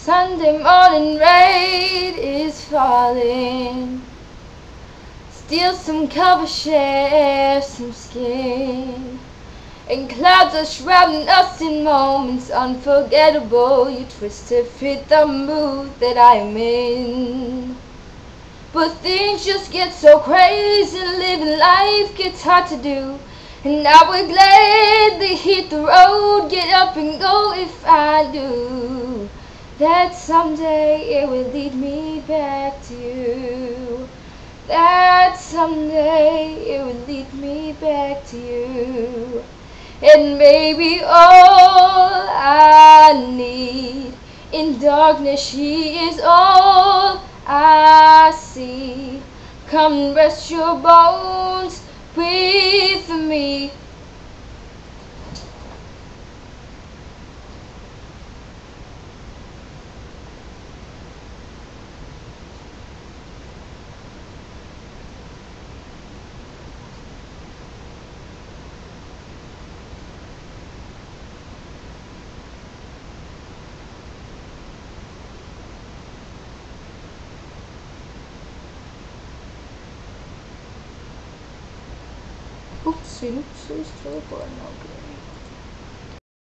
Sunday morning rain is falling. Steal some cover, share some skin. And clouds are shrouding us in moments unforgettable. You twist to fit the mood that I'm in. But things just get so crazy, living life gets hard to do. And I would gladly hit the road, get up and go if I do. That someday it will lead me back to you. That someday it will lead me back to you. And maybe all I need, in darkness she is all I see. Come rest your bones with me. Oopsie, oopsie, still recording, okay.